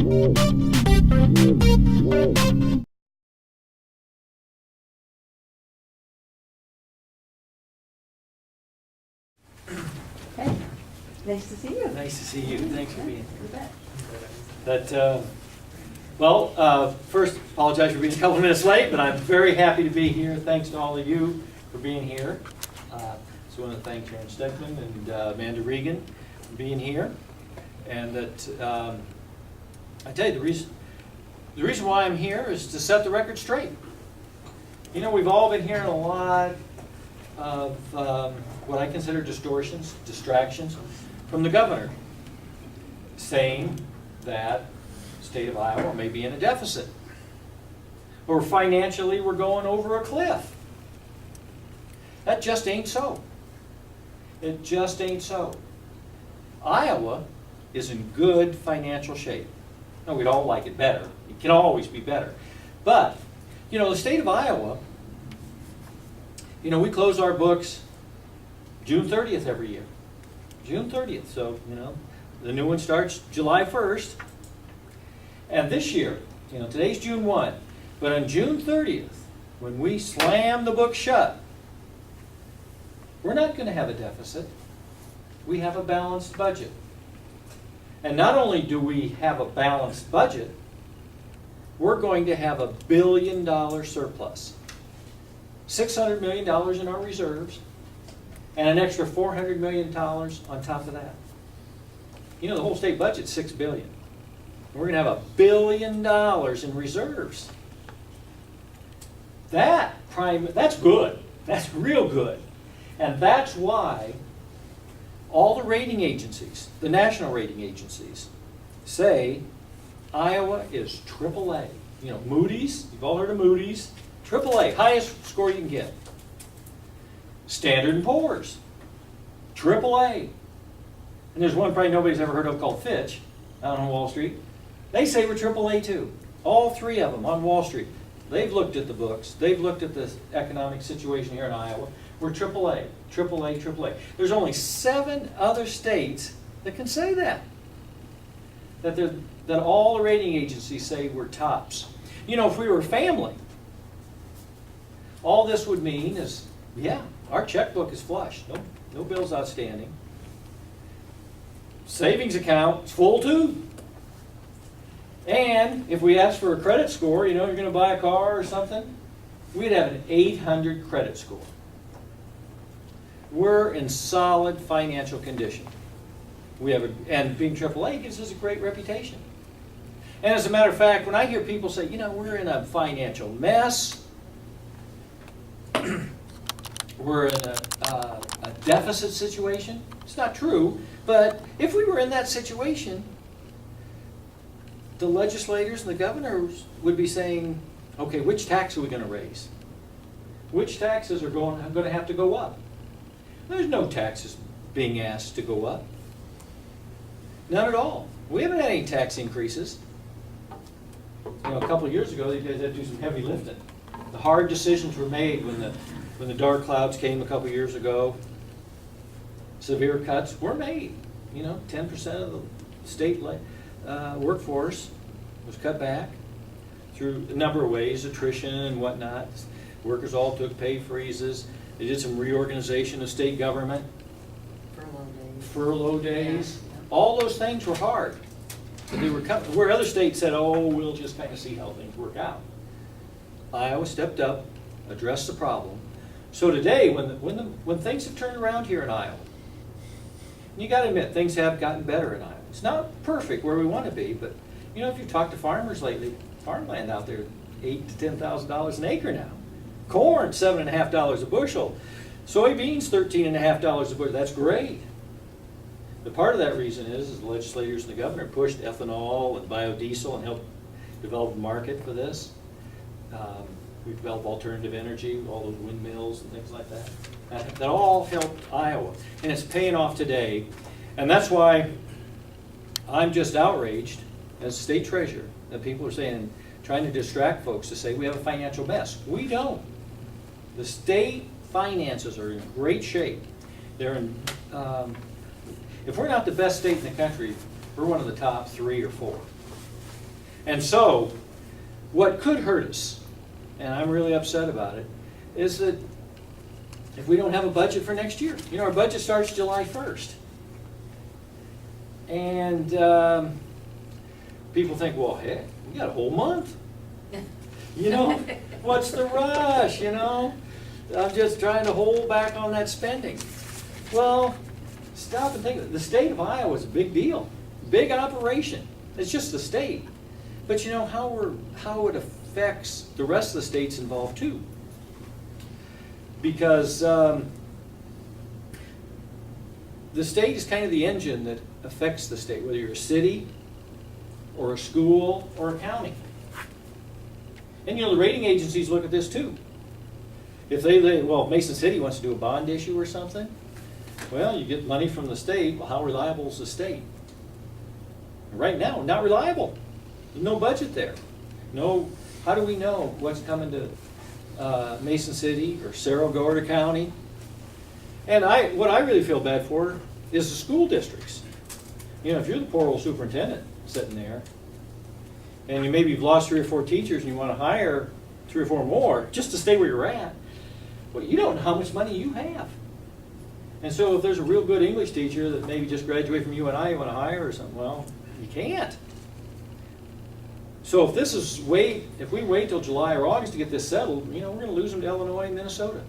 Hey, nice to see you. Nice to see you. Thanks for being You here. bet. First, apologize for being a couple minutes late, but I'm very happy to be here. Thanks to all of you for being here. So I want to thank Sharon Steckman and Amanda Ragan for being here. And that I tell you, the reason why I'm here is to set the record straight. You know, we've all been hearing a lot of what I consider distortions, distractions from the governor, saying that the state of Iowa may be in a deficit, or financially we're going over a cliff. That just ain't so. It just ain't so. Iowa is in good financial shape. Now, we'd all like it better. It can always be better. But, you know, the state of Iowa, you know, we close our books June 30th every year. June 30th. So, you know, the new one starts July 1st. And this year, you know, today's June 1. But on June 30th, when we slam the book shut, we're not going to have a deficit. We have a balanced budget. And not only do we have a balanced budget, we're going to have a $1 billion surplus. $600 million in our reserves, and an extra $400 million on top of that. You know, the whole state budget's $6 billion. We're going to have $1 billion in reserves. That's good. That's real good. And that's why all the rating agencies, the national rating agencies, say Iowa is AAA. You know, Moody's, you've all heard of Moody's. AAA, highest score you can get. Standard & Poor's, AAA. And there's one probably nobody's ever heard of called Fitch, out on Wall Street. They say we're AAA too. All three of them on Wall Street. They've looked at the books. They've looked at the economic situation here in Iowa. We're AAA, AAA, AAA. There's only 7 other states that can say that. That all the rating agencies say we're tops. You know, if we were a family, all this would mean is, yeah, our checkbook is flush. No bills outstanding. Savings account is full too. And if we ask for a credit score, you know, you're going to buy a car or something, we'd have an 800 credit score. We're in solid financial condition. And being AAA gives us a great reputation. And as a matter of fact, when I hear people say, you know, we're in a financial mess, we're in a deficit situation, it's not true, but if we were in that situation, the legislators and the governors would be saying, okay, which tax are we going to raise? Which taxes are going to have to go up? There's no taxes being asked to go up. None at all. We haven't had any tax increases. You know, a couple of years ago, you guys had to do some heavy lifting. The hard decisions were made when the dark clouds came a couple of years ago. Severe cuts were made. You know, 10% of the state workforce was cut back through a number of ways, attrition and whatnot. Workers all took pay freezes. They did some reorganization of state government. Furlough days. Yeah. All those things were hard. But they were where other states said, oh, we'll just kind of see how things work out. Iowa stepped up, addressed the problem. So today, when things have turned around here in Iowa, you got to admit, things have gotten better in Iowa. It's not perfect where we want to be, but you know, if you've talked to farmers lately, farmland out there, $8,000 to $10,000 an acre now. Corn, $7.50 a bushel. Soybeans, $13.50 a bushel. That's great. But part of that reason is the legislators and the governor pushed ethanol and biodiesel and helped develop a market for this. We've developed alternative energy, all those windmills and things like that. That all helped Iowa. And it's paying off today. And that's why I'm just outraged as state treasurer that people are saying, trying to distract folks to say we have a financial mess. We don't. The state finances are in great shape. They're in, if we're not the best state in the country, we're one of the top 3 or 4. And so, what could hurt us, and I'm really upset about it, is that if we don't have a budget for next year. You know, our budget starts July 1st. And people think, well, heck, we got a whole month. You know, what's the rush, you know? I'm just trying to hold back on that spending. Well, stop and think. The state of Iowa is a big deal, big operation. It's just the state. But you know how it affects the rest of the states involved too. Because the state is kind of the engine that affects the state, whether you're a city or a school or a county. And you know, the rating agencies look at this too. If well, Mason City wants to do a bond issue or something, well, you get money from the state. Well, how reliable is the state? Right now, not reliable. There's no budget there. No, how do we know what's coming to Mason City or Cerro Gordo County? And what I really feel bad for is the school districts. You know, if you're the poor old superintendent sitting there, and you've lost 3 or 4 teachers and you want to hire 3 or 4 more just to stay where you're at, well, you don't know how much money you have. And so if there's a real good English teacher that maybe just graduated from UNI you want to hire or something, well, you can't. So if we wait till July or August to get this settled, you know, we're going to lose them to Illinois and Minnesota.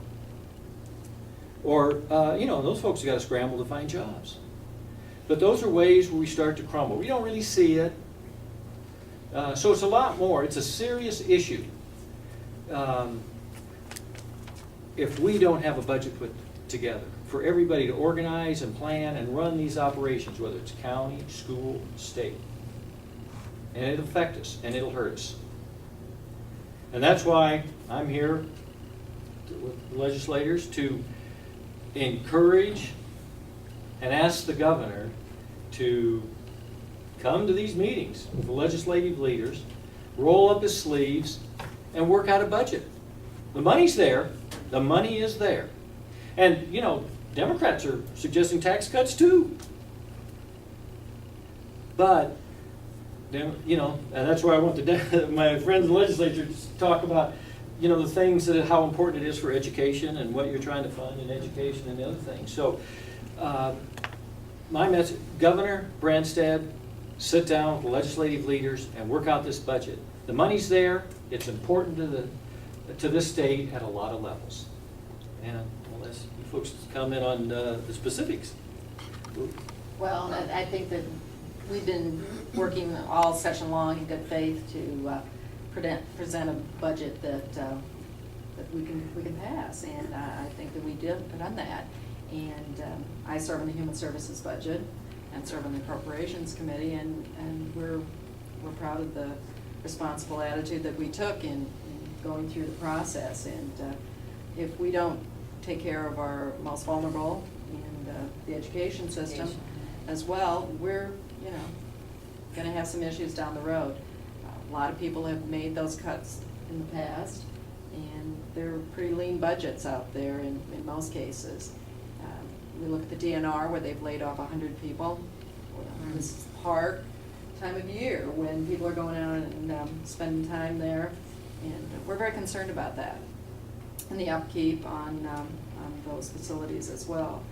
Or, you know, those folks have got to scramble to find jobs. But those are ways where we start to crumble. We don't really see it. So it's a lot more. It's a serious issue if we don't have a budget put together for everybody to organize and plan and run these operations, whether it's county, school, state. And it'll affect us, and it'll hurt us. And that's why I'm here with legislators to encourage and ask the governor to come to these meetings with the legislative leaders, roll up his sleeves, and work out a budget. The money's there. The money is there. And, you know, Democrats are suggesting tax cuts too. But, you know, and that's where I want my friends in the legislature to talk about, you know, the things that how important it is for education and what you're trying to fund in education and the other things. So, my message, Governor Branstad, sit down with the legislative leaders and work out this budget. The money's there. It's important to this state at a lot of levels. And I'll let you folks comment on the specifics. Well, I think that we've been working all session long in good faith to present a budget that we can pass, and I think that we did done that. And I serve in the Human Services budget and serve on the Appropriations Committee, and we're proud of the responsible attitude that we took in going through the process. And if we don't take care of our most vulnerable and the education system as well, we're going to have some issues down the road. A lot of people have made those cuts in the past, and they're pretty lean budgets out there in most cases. We look at the DNR where they've laid off 100 people. This is hard time of year when people are going out and spending time there, and we're very concerned about that and the upkeep on those facilities as well.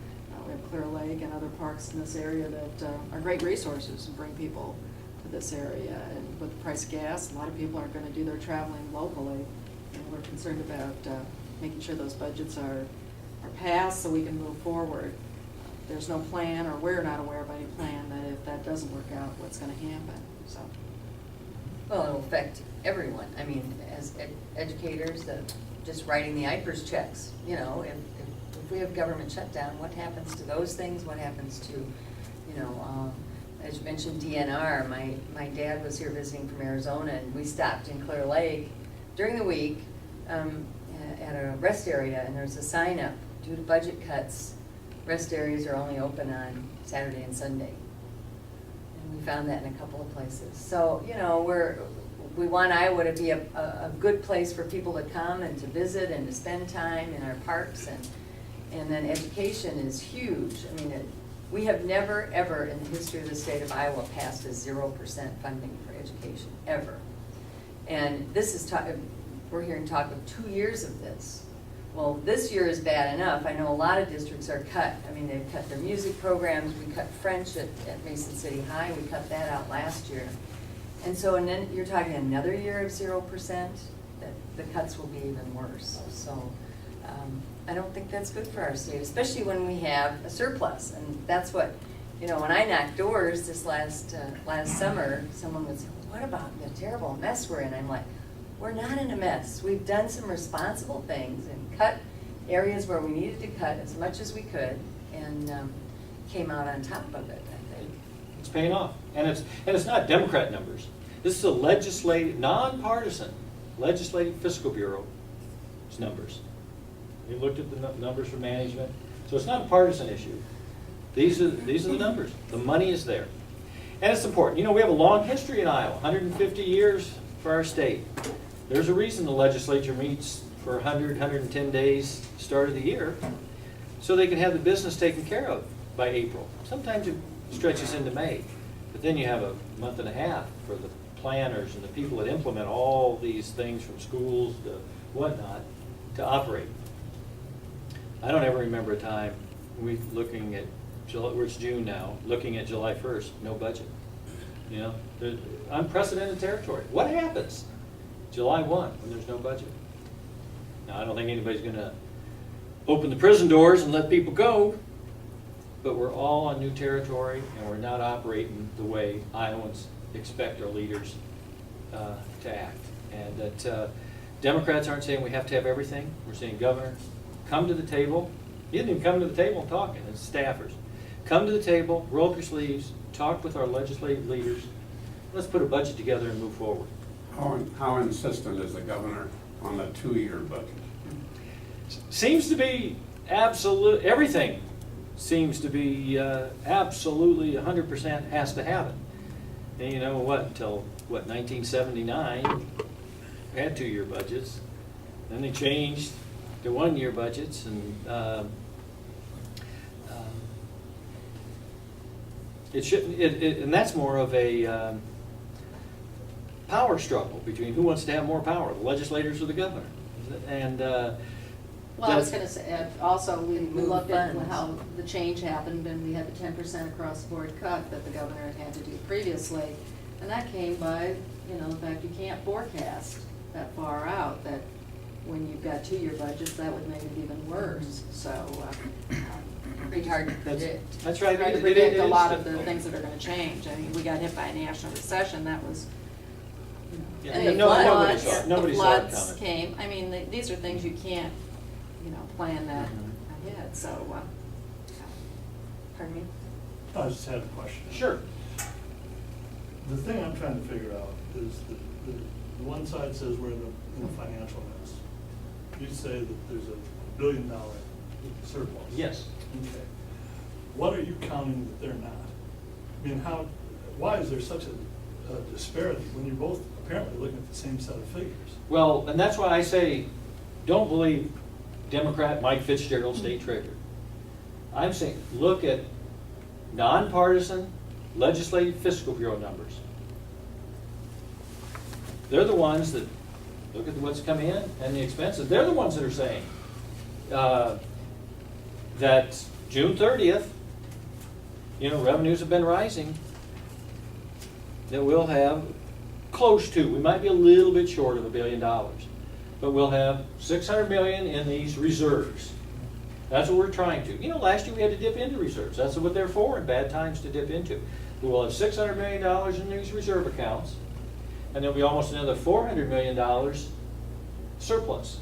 We have Clear Lake and other parks in this area that are great resources and bring people to this area. And with the price of gas, a lot of people aren't going to do their traveling locally, and we're concerned about making sure those budgets are passed so we can move forward. There's no plan, or we're not aware of any plan, that if that doesn't work out, what's going to happen. So, well, it'll affect everyone. I mean, as educators, just writing the IPERS checks, you know, if we have government shutdown, what happens to those things? What happens to, you know, as you mentioned, DNR. My dad was here visiting from Arizona, and we stopped in Clear Lake during the week at a rest area, and there's a sign up, due to budget cuts, rest areas are only open on Saturday and Sunday. And we found that in a couple of places. So, you know, we want Iowa to be a good place for people to come and to visit and to spend time in our parks, and then education is huge. I mean, We have never, ever in the history of the state of Iowa passed a 0% funding for education, ever. And this is, we're hearing talk of 2 years of this. Well, this year is bad enough. I know a lot of districts are cut. I mean, they've cut their music programs. We cut French at Mason City High. We cut that out last year. And so, and then you're talking another year of 0%, that the cuts will be even worse. So I don't think that's good for our state, especially when we have a surplus. And that's what, you know, when I knocked doors this last summer, someone would say, what about the terrible mess we're in? I'm like, we're not in a mess. We've done some responsible things and cut areas where we needed to cut as much as we could, and came out on top of it, I think. It's paying off. And it's not Democrat numbers. This is a legislative, nonpartisan legislative fiscal bureau's numbers. We looked at the numbers for management. So it's not a partisan issue. These are the numbers. The money is there. And it's important. You know, we have a long history in Iowa, 150 years for our state. There's a reason the legislature meets for 100, 110 days start of the year, so they can have the business taken care of by April. Sometimes it stretches into May, but then you have a month and a half for the planners and the people that implement all these things from schools to whatnot to operate. I don't ever remember a time we looking at July, where it's June now, looking at July 1st, no budget. You know, unprecedented territory. What happens July 1 when there's no budget? Now, I don't think anybody's going to open the prison doors and let people go, but we're all on new territory, and we're not operating the way Iowans expect our leaders to act. And that Democrats aren't saying we have to have everything. We're saying, Governor, come to the table. He didn't even come to the table and talking, it's staffers. Come to the table, roll up your sleeves, talk with our legislative leaders. Let's put a budget together and move forward. How insistent is the governor on the 2-year budget? Seems to be absolute, everything seems to be absolutely 100% has to have it. And you know what, until what, 1979, we had 2-year budgets. Then they changed to 1-year budgets, and it shouldn't, and that's more of a power struggle between who wants to have more power, the legislators or the governor. And Well, I was gonna say, also, we Move looked at funds. how the change happened, and we had the 10% across the board cut that the governor had to do previously. And that came by, you know, the fact you can't forecast that far out, that when you've got 2-year budgets, that would make it even worse. So, Pretty hard to predict. that's right. trying to It predict a is lot of the difficult. things that are gonna change. I mean, we got hit by a national recession, that was, you know. Yeah, and the nobody floods- saw it. Nobody the saw it floods coming. came, I mean, these are things you can't, you know, plan that Mhm. ahead, so, Pardon me? I just had a question. Sure. The thing I'm trying to figure out is the one side says we're in a financial mess. You say that there's $1 billion surplus. Yes. Okay. What are you counting that they're not? I mean, why is there such a disparity when you're both apparently looking at the same set of figures? Well, and that's why I say, don't believe Democrat Mike Fitzgerald, state treasurer. I'm saying, look at nonpartisan legislative fiscal bureau numbers. They're the ones that look at what's come in and the expenses. They're the ones that are saying that June 30th, you know, revenues have been rising, that we'll have close to, we might be a little bit short of $1 billion, but we'll have $600 million in these reserves. That's what we're trying to. You know, last year we had to dip into reserves. That's what they're for, in bad times to dip into. We will have $600 million in these reserve accounts, and there'll be almost another $400 million surplus.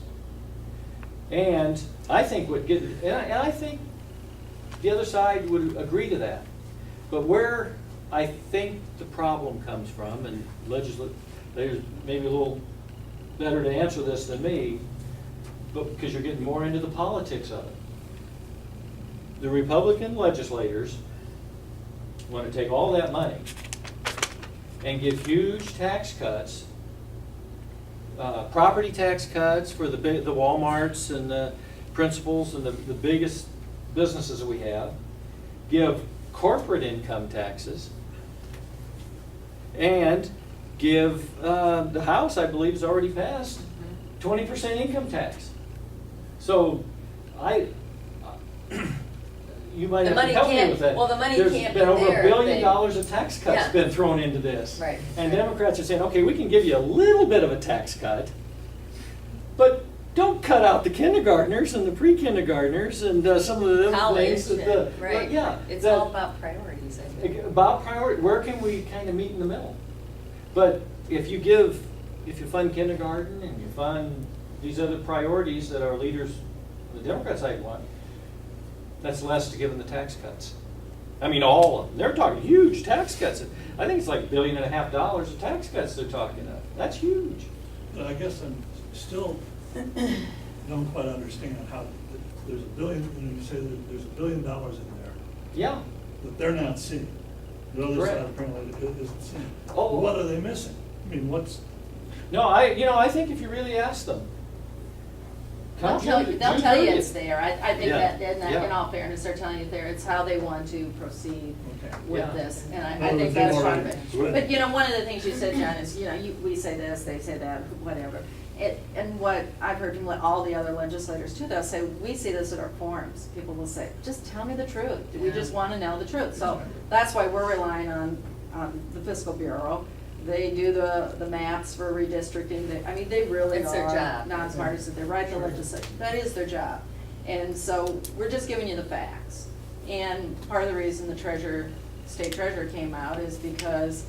And I think I think the other side would agree to that. But where I think the problem comes from, and legislators maybe a little better to answer this than me, but because you're getting more into the politics of it. The Republican legislators want to take all that money and give huge tax cuts, property tax cuts for the Walmarts and the principals and the biggest businesses that we have, give corporate income taxes, and give, the House, I believe, has already passed 20% income tax. So you might The have to money help me can't- with that. well, the money There's can't been be over there $1 if billion they- of tax cuts Yeah. been thrown into this. Right, And right. Democrats are saying, okay, we can give you a little bit of a tax cut, but don't cut out the kindergartners and the pre-kindergartners and some of the other College, things. That right. Yeah. It's that- all about priorities, I think. About priority, where can we kind of meet in the middle? But if you fund kindergarten and you fund these other priorities that our leaders on the Democrat side want, that's less to give them the tax cuts. I mean, all of them. They're talking huge tax cuts. I think it's like $1.5 billion of tax cuts they're talking of. That's huge. But I guess I'm still don't quite understand how there's $1 billion, and you say that there's $1 billion in there Yeah. that they're not seeing. The other Correct. side apparently isn't seeing. Oh. What are they missing? I mean, what's, No, I think if you really ask them. They'll tell you, it's there. I think Yeah, that, yeah. in all fairness, they're telling you there, it's how they want to proceed okay. with Yeah. this, and I Well, think they've that's part of already- it. But, you know, one of the things you said, John, is, you know, we say this, they say that, whatever. And what I've heard from all the other legislators too, they'll say, we see this at our forums. People will say, just tell me the truth. We just wanna know the truth. So Exactly. that's why we're relying on the fiscal bureau. They do the maps for redistricting. I mean, they really It's their are job. nonpartisan. They write the legislation. That is their job. And so we're just giving you the facts. And part of the reason the state treasurer came out is because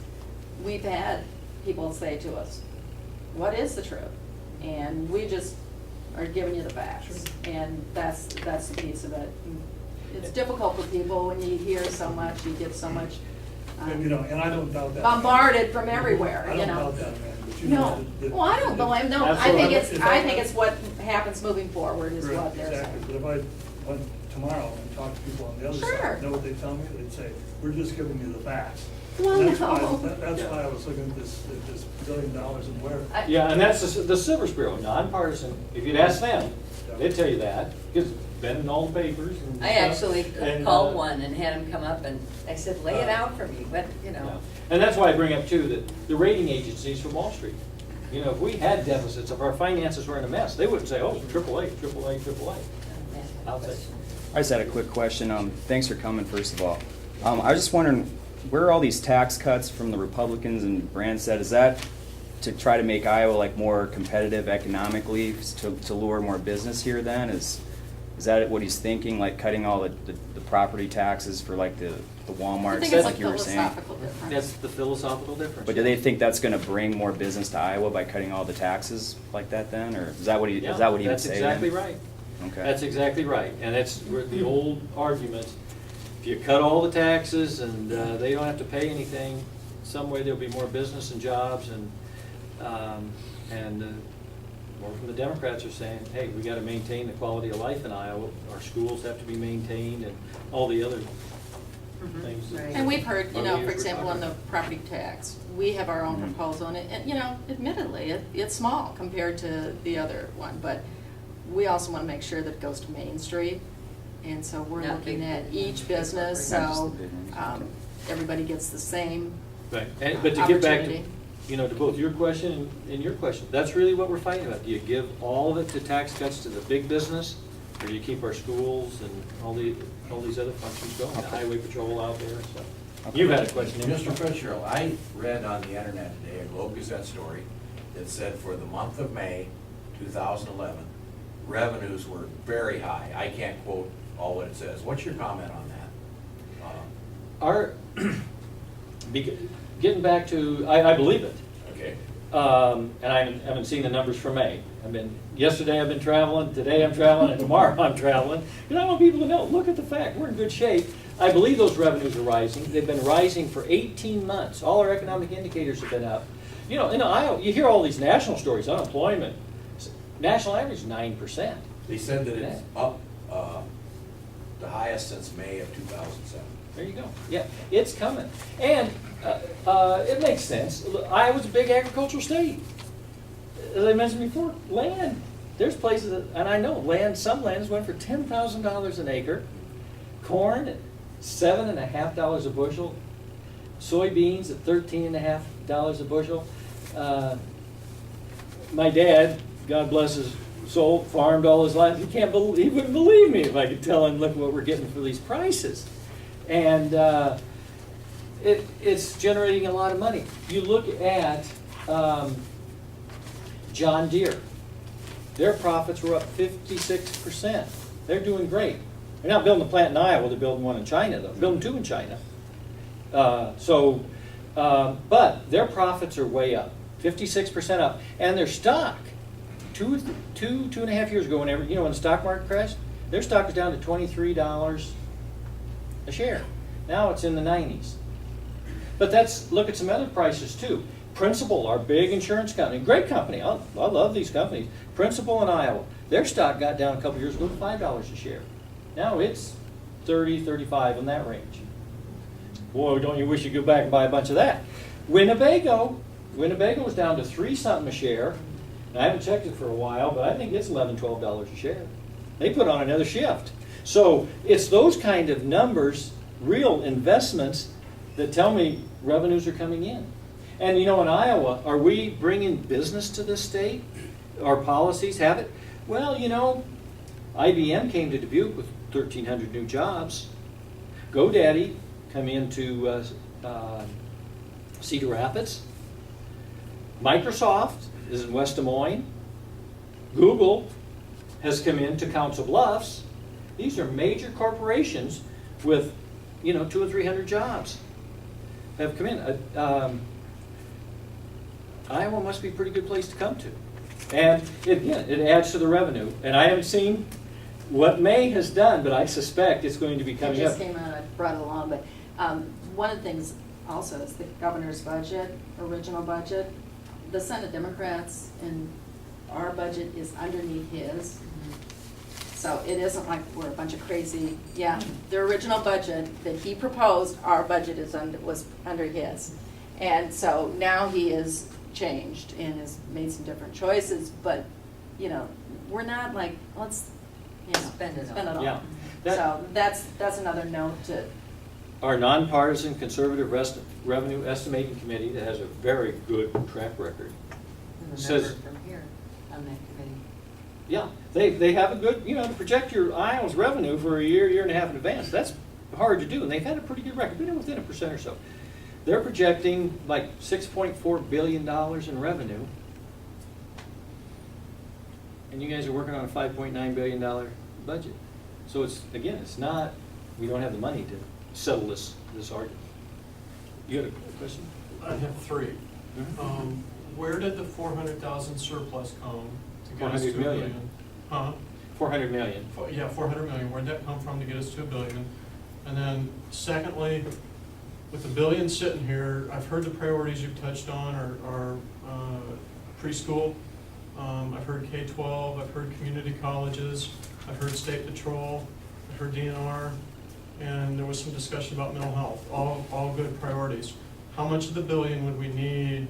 we've had people say to us, what is the truth? And we just are giving you the facts. And that's the piece of it. It's difficult for people when you hear so much, you get so much and, you know, and I don't doubt that. bombarded from everywhere, I you don't know? doubt that, man, but you No, know. well, I don't blame, no, I Absolutely. think it's what happens moving forward is Right, what they're exactly. saying. But if I went tomorrow and talked to people on the other Sure. side, know what they tell me? They'd say, we're just giving you the facts. Well, And that's why- no. That's why I was looking at this $1 billion and where. Yeah, and that's the Silver Bureau, nonpartisan. If you'd ask them, they'd tell you that, because it's been in all the papers and I stuff. actually And, called one and had him come up and I said, lay it uh, out for me, but, you Yeah. know. And that's why I bring up too, that the rating agencies from Wall Street, you know, if we had deficits, if our finances were in a mess, they wouldn't say, oh, AAA, AAA, AAA. I'll say. I just had a quick question. Thanks for coming, first of all. I was just wondering, where are all these tax cuts from the Republicans and Brand said, is that to try to make Iowa like more competitive economically, to lure more business here then? Is that what he's thinking, like cutting all the property taxes for like the I Walmarts, think it's like a you were saying? philosophical difference. That's the philosophical difference. But do they think that's gonna bring more business to Iowa by cutting all the taxes like that then, or is that what he Yeah, would say? That's exactly then? right. Okay. That's exactly right. And that's where the old argument, if you cut all the taxes and they don't have to pay anything, some way there'll be more business and jobs and more from the Democrats are saying, hey, we gotta maintain the quality of life in Iowa. Our schools have to be maintained and all the other things. that- Right. And we've heard, you our know, leaders for were example, on talking the property tax, we have our own Mhm. proposal, and, you know, admittedly, it's small compared to the other one, but we also want to make sure that it goes to Main Street, and so we're Not looking big at business. each business, Not just so the big ones, okay. everybody gets the same. Right, but to get back to, Opportunity. you know, to both your question and your question, that's really what we're fighting about. Do you give all of it to tax cuts to the big business, or do you keep our schools and all these other functions going, the highway patrol out there, so. You've had a question. Mr. Fitzgerald, I read on the internet today a Globe Gazette story that said for the month of May 2011, revenues were very high. I can't quote all what it says. What's your comment on that? Our, getting back to, I believe it. Okay. And I haven't seen the numbers for May. Yesterday I've been traveling, today I'm traveling, and tomorrow I'm traveling. Because I want people to know, look at the fact, we're in good shape. I believe those revenues are rising. They've been rising for 18 months. All our economic indicators have been up. You know, in Iowa, you hear all these national stories, unemployment. National average is 9%. They said that it's up the highest since May of 2007. There you go. Yeah, it's coming. And it makes sense. Iowa's a big agricultural state. As I mentioned before, land. There's places, and I know, some lands went for $10,000 an acre. Corn, $7.50 a bushel. Soybeans at $13.50 a bushel. My dad, God bless his soul, farmed all his life. He wouldn't believe me if I could tell him, look what we're getting for these prices. And it's generating a lot of money. You look at John Deere. Their profits were up 56%. They're doing great. They're not building a plant in Iowa, they're building one in China, though. Building two in China. But their profits are way up, 56% up. And their stock, two and a half years ago, when the stock market crashed, their stock was down to $23 a share. Now it's in the 90s. But look at some other prices too. Principal, our big insurance company, great company, I love these companies. Principal in Iowa, their stock got down a couple years ago to $5 a share. Now it's 30, 35 in that range. Boy, don't you wish you could go back and buy a bunch of that. Winnebago's down to 3-something a share. And I haven't checked it for a while, but I think it's $11, $12 a share. They put on another shift. So it's those kind of numbers, real investments, that tell me revenues are coming in. And in Iowa, are we bringing business to this state? Our policies have it? Well, IBM came to Dubuque with 1,300 new jobs. GoDaddy come into Cedar Rapids. Microsoft is in West Des Moines. Google has come into Council Bluffs. These are major corporations with 200 or 300 jobs have come in. Iowa must be a pretty good place to come to. And it adds to the revenue. And I haven't seen what May has done, but I suspect it's going to be coming up. It just came out, I brought it along, but one of the things also is the governor's budget, original budget. The Senate Democrats and our budget is underneath his. So it isn't like we're a bunch of crazy, the original budget that he proposed, our budget was under his. And so now he is changed and has made some different choices, but we're not like, let's Spend it all. Yeah. So that's another note to. Our nonpartisan conservative revenue estimating committee that has a very good track record. And the Says- member from here on that committee. Yeah, they have a good, to project your Iowa's revenue for a year and a half in advance, that's hard to do, and they've had a pretty good record, within 1% or so. They're projecting like $6.4 billion in revenue, and you guys are working on a $5.9 billion budget. So it's not, we don't have the money to settle this argument. You had a question? I have three. Mhm. Where did the 400,000 surplus come to get us to 400 $1 million. billion? Huh? 400 million. Yeah, 400 million. Where'd that come from to get us to $1 billion? And then secondly, with the billion sitting here, I've heard the priorities you've touched on are preschool. I've heard K-12. I've heard community colleges. I've heard state patrol. I've heard DNR. And there was some discussion about mental health. All good priorities. How much of the billion would we need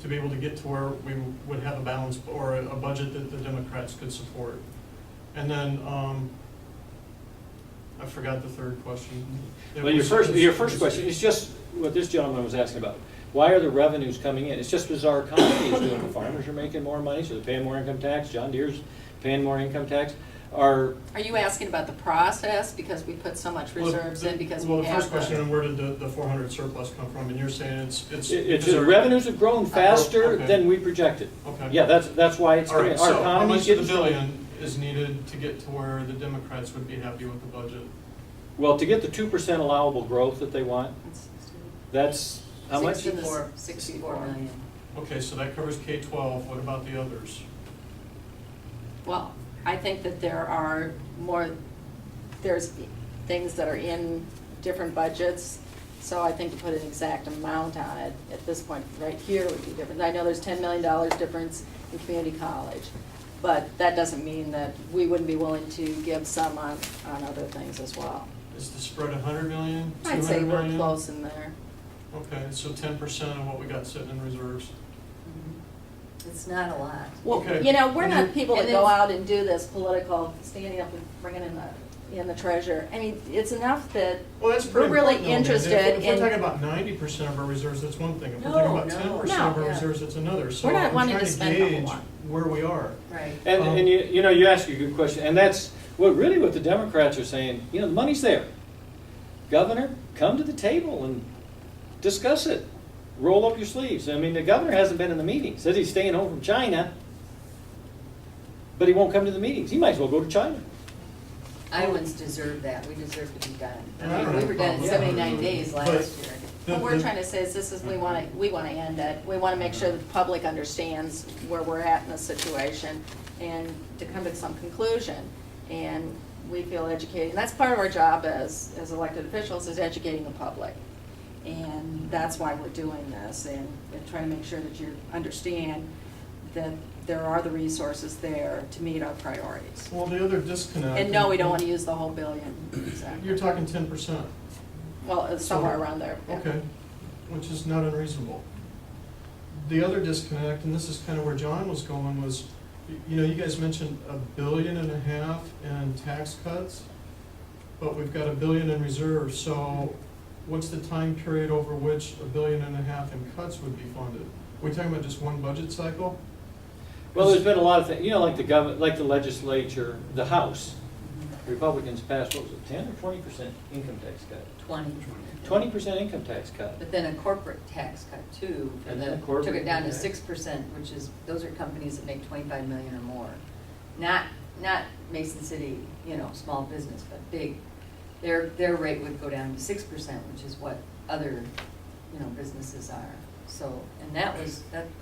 to be able to get to where we would have a balance or a budget that the Democrats could support? And then I forgot the third question. It Well, your was- first question is just what this gentleman was asking about. Why are the revenues coming in? It's just because our economy is doing. The farmers are making more money, so they're paying more income tax. John Deere's paying more income tax. Are you asking about the process because we put so much reserves in because we have? Well, the first question, where did the 400 surplus come from? And you're saying it's It's the revenues have grown faster Okay. than we projected. Okay. Yeah, that's why it's All coming. right, Our so how economy's much of the getting stronger. billion is needed to get to where the Democrats would be happy with the budget? Well, to get the 2% allowable growth that they want, that's how much? 64 million. Okay, so that covers K-12. What about the others? Well, I think that there's things that are in different budgets, so I think to put an exact amount on it at this point, right here would be different. I know there's $10 million difference in community college, but that doesn't mean that we wouldn't be willing to give some on other things as well. Is the spread 100 million, I'd say 200 we're million? close in there. Okay, so 10% of what we got sitting in reserves. It's not a lot. Well, Okay. we're And not then- people that and go then- out and do this political, standing up and bringing in the in the treasurer. I mean, it's enough that Well, that's we're pretty really important, though, Amanda. interested If we're in. talking about 90% of our reserves, that's one thing. If we're No, talking about no. 10% of our No. reserves, it's another. So We're not I'm wanting to trying spend a whole gauge lot. where we are. Right. And you know, you ask a good question, and that's what the Democrats are saying, you know, the money's there. Governor, come to the table and discuss it. Roll up your sleeves. I mean, the governor hasn't been in the meeting, says he's staying home from China, but he won't come to the meetings. He might as well go to China. Iowans deserve that, we deserve to be done. And I I don't mean, we were done in have a 79 problem. days But- last year. What we're trying to say is this is, we want to end it. We want to make sure that the public understands where we're at in the situation and to come to some conclusion. And we feel educating, that's part of our job as elected officials, is educating the public. And that's why we're doing this and trying to make sure that you understand that there are the resources there to meet our priorities. Well, the other disconnect. And no, we don't want to use the whole billion. Exactly. You're talking 10%. Well, it's somewhere So- around there. yeah. Okay, which is not unreasonable. The other disconnect, and this is kind of where John was going, was, you know, you guys mentioned $1.5 billion in tax cuts, but we've got $1 billion in reserves, so what's the time period over which $1.5 billion in cuts would be funded? Are we talking about just one budget cycle? Well, there's been a lot of things, you know, like the government, like the legislature, the House. Republicans passed, what was it, 10 or 20% income tax cut? 20. 20% income tax cut. But then a corporate tax cut too, for And then a took corporate it down to tax. 6%, which is, those are companies that make 25 million or more. Not Mason City, you know, small business, but big. Their rate would go down to 6%, which is what other, you know, businesses are. So, and that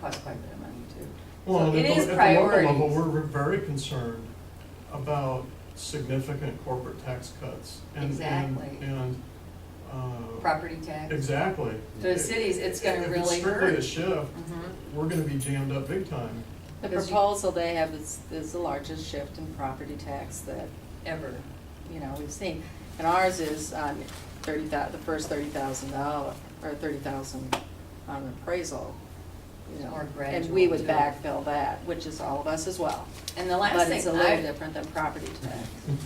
cost quite a bit of money too. Well, So it is at the local level, priorities. we're very concerned about significant corporate tax cuts. Exactly. Property tax. Exactly. So the cities, it's gonna If really strictly a hurt. shift, Mhm. we're gonna be jammed up big time. The Because you- proposal they have is the largest shift in property tax that, Ever. you know, we've seen. And ours is on the first $30,000, or 30,000 on appraisal, you know. Or And we would gradual, too. backfill that, which is all of us as well. And the last But thing it's a little different than property tax.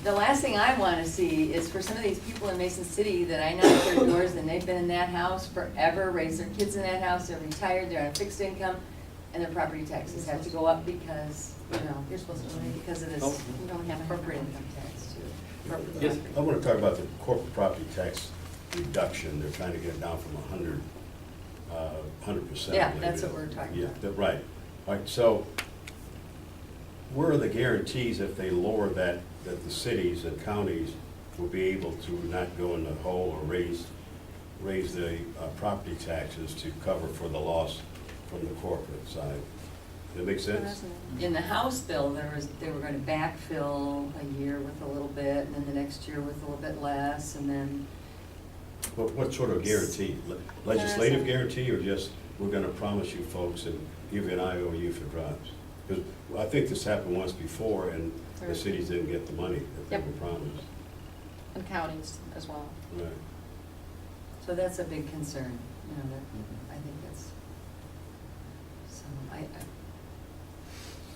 The last thing I want to see is for some of these people in Mason City that I knock their doors and they've been in that house forever, raised their kids in that house, they're retired, they're on a fixed income, and their property taxes have to go up because, you know, you're supposed to, because of this Oh. We don't have a corporate income tax too. Yes. I want to talk about the corporate property tax reduction. They're trying to get it down from 100%. Yeah, I believe that's it what we're is. talking Yeah, about. right. All right, so where are the guarantees if they lower that the cities and counties will be able to not go in the hole or raise the property taxes to cover for the loss from the corporate side? Does that make sense? In the House bill, they were going to backfill a year with a little bit, and then the next year with a little bit less, and then, But what sort of guarantee? Legislative guarantee or just, we're going to promise you folks and give you an IOU for drives? Because I think this happened once before and the Right. cities didn't get the money that they Yep. were promised. And counties as well. Right. so that's a big concern, you know, that, I think that's, so,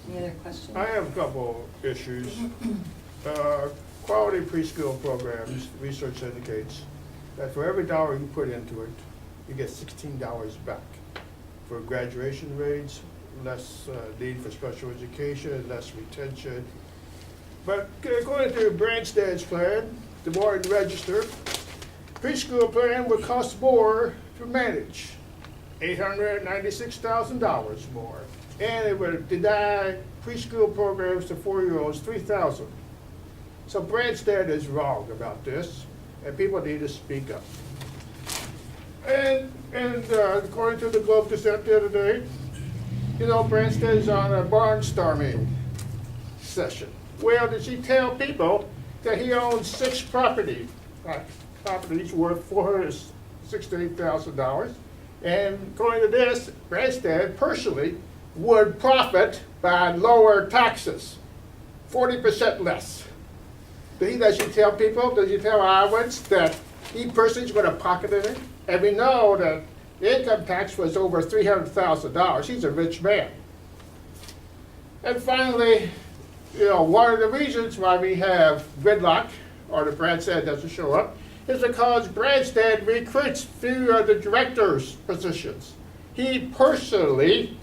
any other questions? I have a couple issues. Quality preschool programs, research indicates that for every dollar you put into it, you get $16 back. For graduation rates, less need for special education, less retention. But according to Branstad's plan, the Morton Register, preschool plan would cost more to manage, $896,000 more. And it would deny preschool programs to 4-year-olds $3,000. So Branstad is wrong about this, and people need to speak up. And according to the Globe Gazette the other day, you know, Branstad's on a barnstorming session. Well, did she tell people that he owns 6 properties worth $468,000? And according to this, Branstad personally would profit by lower taxes, 40% less. Does he tell people, does he tell Iowans that he personally is going to pocket it? And we know that the income tax was over $300,000. He's a rich man. And finally, you know, one of the reasons why we have gridlock or the Branstad doesn't show up, is because Branstad recruits few of the directors' positions. He personally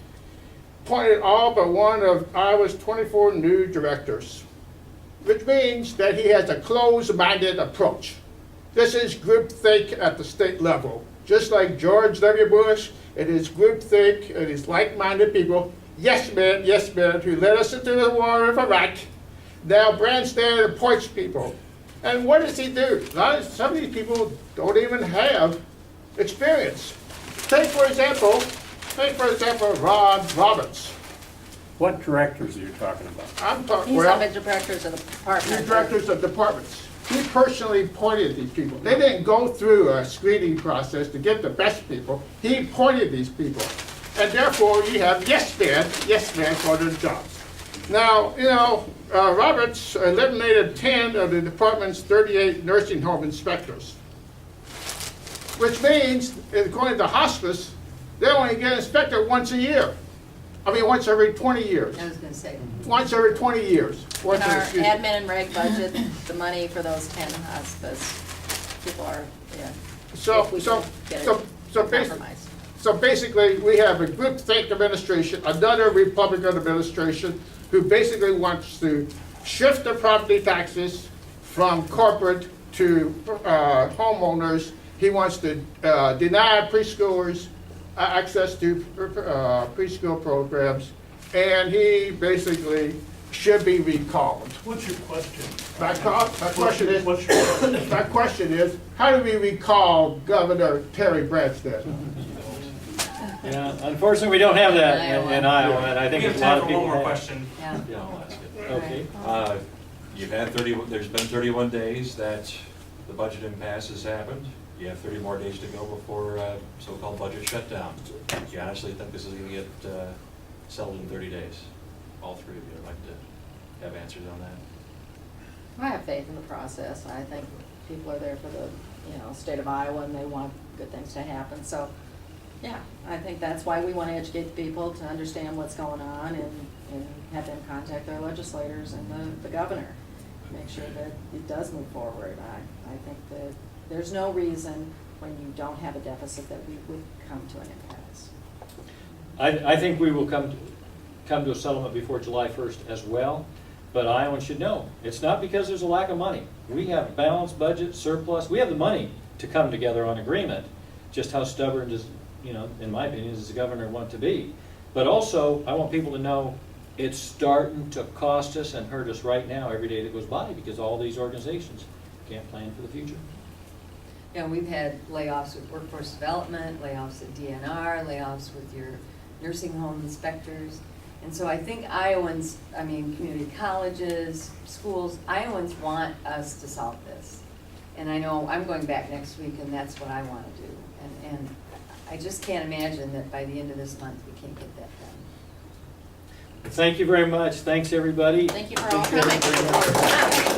appointed all but one of Iowa's 24 new directors, which means that he has a closed-minded approach. This is groupthink at the state level. Just like George W. Bush, it is groupthink, it is like-minded people, yes men, who led us into the war of Iraq. Now Branstad appoints people. And what does he do? Some of these people don't even have experience. Take for example, Ron Roberts. What directors are you talking about? I'm talking, He's well, on the directors of the department. the directors of departments. He personally appointed these people. They didn't go through a screening process to get the best people. He appointed these people. And therefore, you have yes men for their jobs. Now, Roberts eliminated 10 of the department's 38 nursing home inspectors, which means, according to hospice, they only get inspected once a year. I mean, once every 20 years. I was gonna say, Once every 20 years. In our admin and reg budget, the money for those 10 hospice people are, yeah. So, if we so, can get it so, so basically, compromised. so basically, we have a groupthink administration, another Republican administration, who basically wants to shift the property taxes from corporate to homeowners. He wants to deny preschoolers access to preschool programs, and he basically should be recalled. What's your question? My question is, What's your question? my question is, how do we recall Governor Terry Branstad? Yeah, unfortunately, we don't have that in Iowa, and I We think have a lot time of for people one more have. question. yeah. Yeah, I'll ask it. Okay. You've had there's been 31 days that the budget impasse has happened. You have 30 more days to go before so-called budget shutdown. Do you honestly think this is going to get settled in 30 days? All three of you would like to have answers on that. I have faith in the process. I think people are there for the, state of Iowa, and they want good things to happen. So, yeah, I think that's why we want to educate the people to understand what's going on and have them contact their legislators and the governor. Make sure that it does move forward. I think that there's no reason when you don't have a deficit that we would come to an impasse. I think we will come to a settlement before July 1st as well, but Iowans should know, it's not because there's a lack of money. We have a balanced budget, surplus, we have the money to come together on agreement. Just how stubborn does, in my opinion, does the governor want to be? But also, I want people to know it's starting to cost us and hurt us right now every day that goes by, because all these organizations can't plan for the future. We've had layoffs with workforce development, layoffs at DNR, layoffs with your nursing home inspectors. And so I think Iowans, community colleges, schools, Iowans want us to solve this. And I know I'm going back next week, and that's what I want to do. And I just can't imagine that by the end of this month, we can't get that done. Thank you very much. Thanks, everybody. Thank you for all Appreciate it very much. coming.